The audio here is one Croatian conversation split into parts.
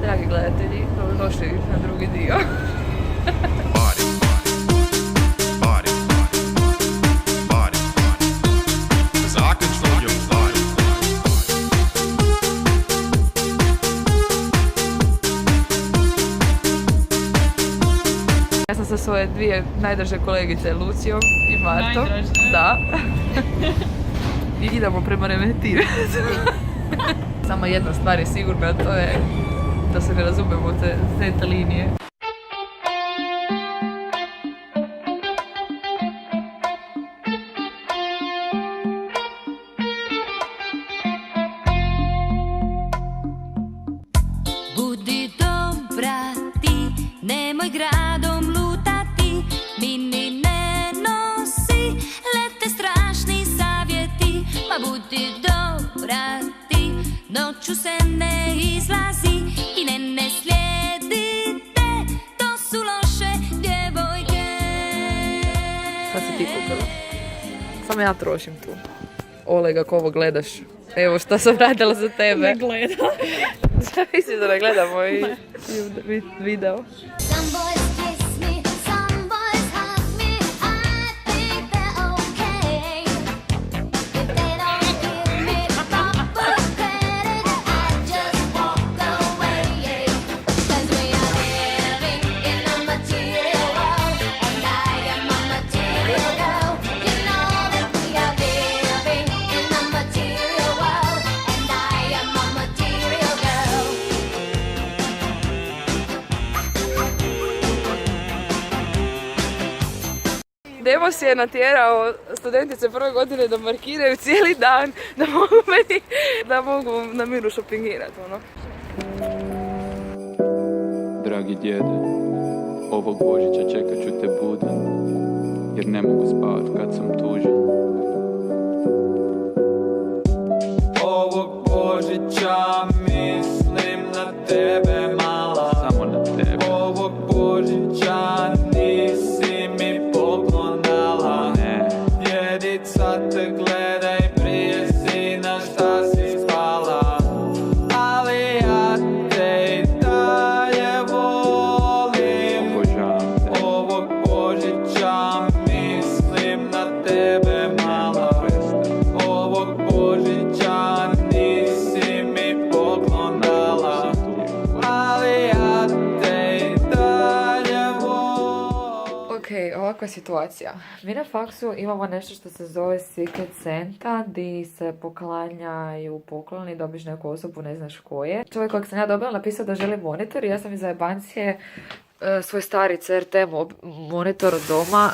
Dragi gledatelji, dobrodošli na drugi dio. Ja sam sa svoje dvije najdraže kolegice, Lucijom i Martom. Najdraže? Da. I idemo prema Remetincu. Samo jedna stvar je sigurna, a to je da se ne razumemo te linije. Budi dobra ti, nemoj gradom lutati, mini ne nosi, lete strašni savjeti. Ma budi dobra ti, noću se ne izlazi i ne slijedite, to su loše djevojke. Šta si ti kupila? Samo ja trošim tu. Oleg, ako ovo gledaš, evo šta sam radila za tebe. Ne gleda. Mislim da ne gledam moj video. Some boys kiss me, some boys hug me, I think they're okay. If they don't give me proper credit, I just walk away. 'Cause we are living in a material world, and I am a material girl. You know that we are living in a material world, and I am a material girl. Demos je natjerao studentice prve godine da markiraju cijeli dan, da mogu na miru šopingirati, ono. Dragi djede, ovog Božića čekat ću te budan, jer ne mogu spavat kad sam tužan. Ovog Božića mislim na tebe mala, samo na tebe. Ovog Božića nisi mi poklonala, ne. Djedica te gledaj prije sina šta si spala, ali ja te i dalje volim. Obožavam te. Ovog Božića mislim na tebe mala, ovog Božića nisi mi poklonala, ali ja te i dalje volim. Ok, ovakva situacija. Mi na faksu imamo nešto što se zove Secret Santa, di se poklanjaju pokloni, dobiš neku osobu, ne znaš ko je. Čovjek kojeg sam ja dobila napisao da želi monitor i ja sam iz zajebancije svoj stari CRT monitor od doma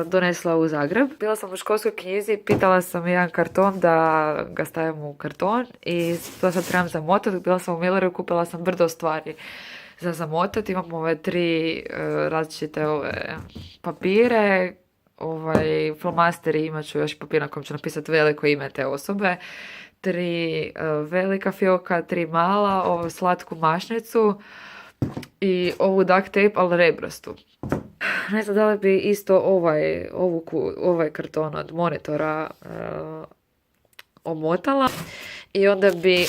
donesla u Zagreb. Bila sam u školskoj knjizi, pitala sam jedan karton da ga stavim u karton i to sad trebam zamotati. Bila sam u Milleru, kupila sam brdo stvari za zamotati. Imamo ove 3 različite papire, flomasteri, imat ću još papir na kojem ću napisati veliko ime te osobe, 3 velika fioka, 3 mala, ovu slatku mašnicu i ovu duct tape, ali rebrastu. Ne znam da li bi isto ovaj karton od monitora omotala i onda bi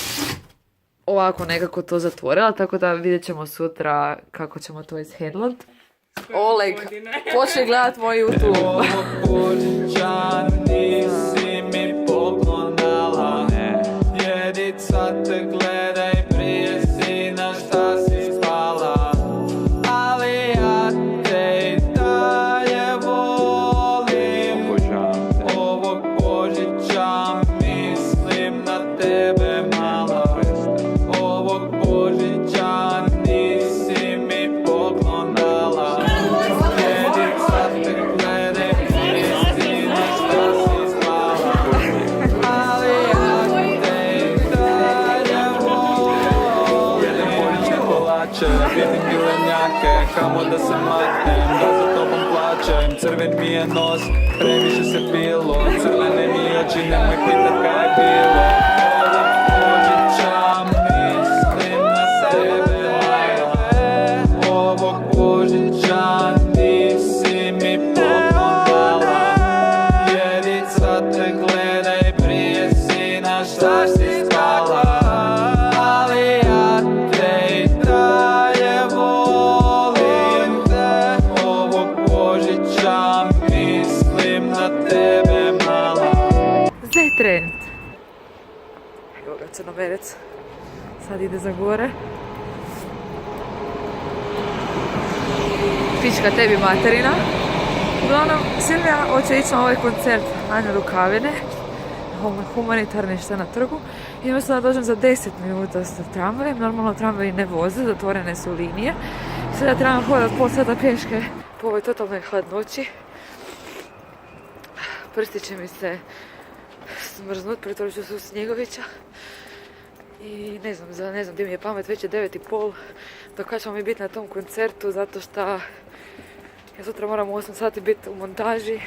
ovako nekako to zatvorila, tako da vidjet ćemo sutra kako ćemo to ishandlat. Oleg, počne gledat moj YouTube. Ovog Božića nisi mi poklonala, ne. Djedica te gledaj prije sina šta si spala, ali ja te i dalje volim. Obožavam te. Ovog Božića mislim na tebe mala, ovog Božića nisi mi poklonala, djedica te gledaj prije sina šta si spala, ali ja te i dalje volim. Jedem Božićne kolače, vidim gilenjake, kamo da se maknem, da za tobom plačem. Crven mi je nos, previše se pilo, crvene mi oči, nemoj pitat kaj je bilo. Božića mislim na sebe, ovog Božića nisi mi poklonala, djedica te gledaj prije sina šta si spala, ali ja te i dalje Vinkovac. Sad ide za gore. Pička tebi materina. Uglavnom, Silvija hoće ići na ovaj koncert Anje Rukavine. Humanitarni šta na trgu. I umjesto da dođem za 10 minuta sa tramvajem. Normalno tramvaji ne voze, zatvorene su linije. Sada trebam hodati pol sata pješke po ovoj totalnoj hladnoći. Prsti će mi se smrznut, pretvorit ću se u Snjegovića. I ne znam gdje mi je pamet, već je 9:30. Do kada ćemo mi biti na tom koncertu, zato što ja sutra moram u 8 sati biti u montaži,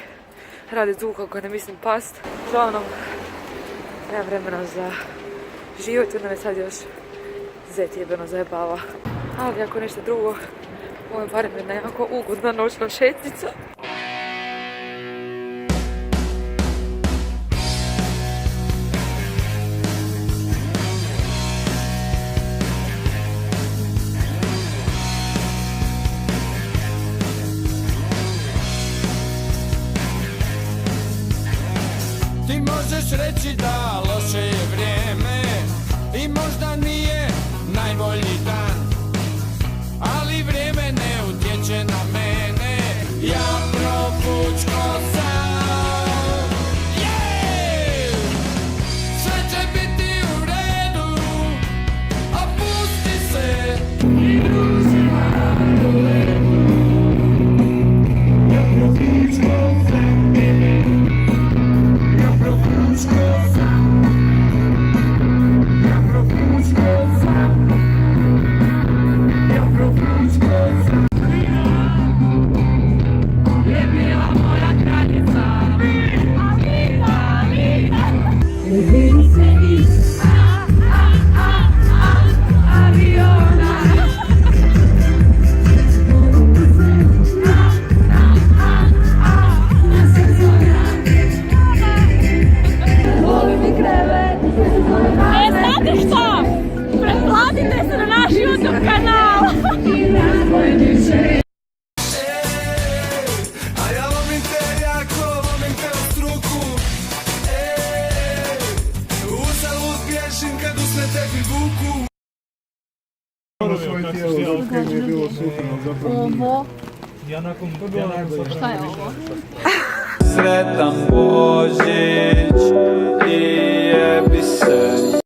raditi zvuk ako ne mislim past. Uglavnom, nemam vremena za život, onda me sad još zet jebeno zajebava. Ali ako nešto drugo, ovo je barem jedna jako ugodna noćna šetnica. Ti možeš reći da loše je vrijeme i možda nije najbolji dan, ali vrijeme ne utječe na mene, ja profučko sam. Yeah! Sve će biti u redu, opusti se. Znate što? Pretplatite se na naš YouTube kanal! A ja volim te jako, volim te u struku. Uzalud bježim kad usne tebi vuku. Ovo, Šta je ovo? Sretan Božić i jebi se.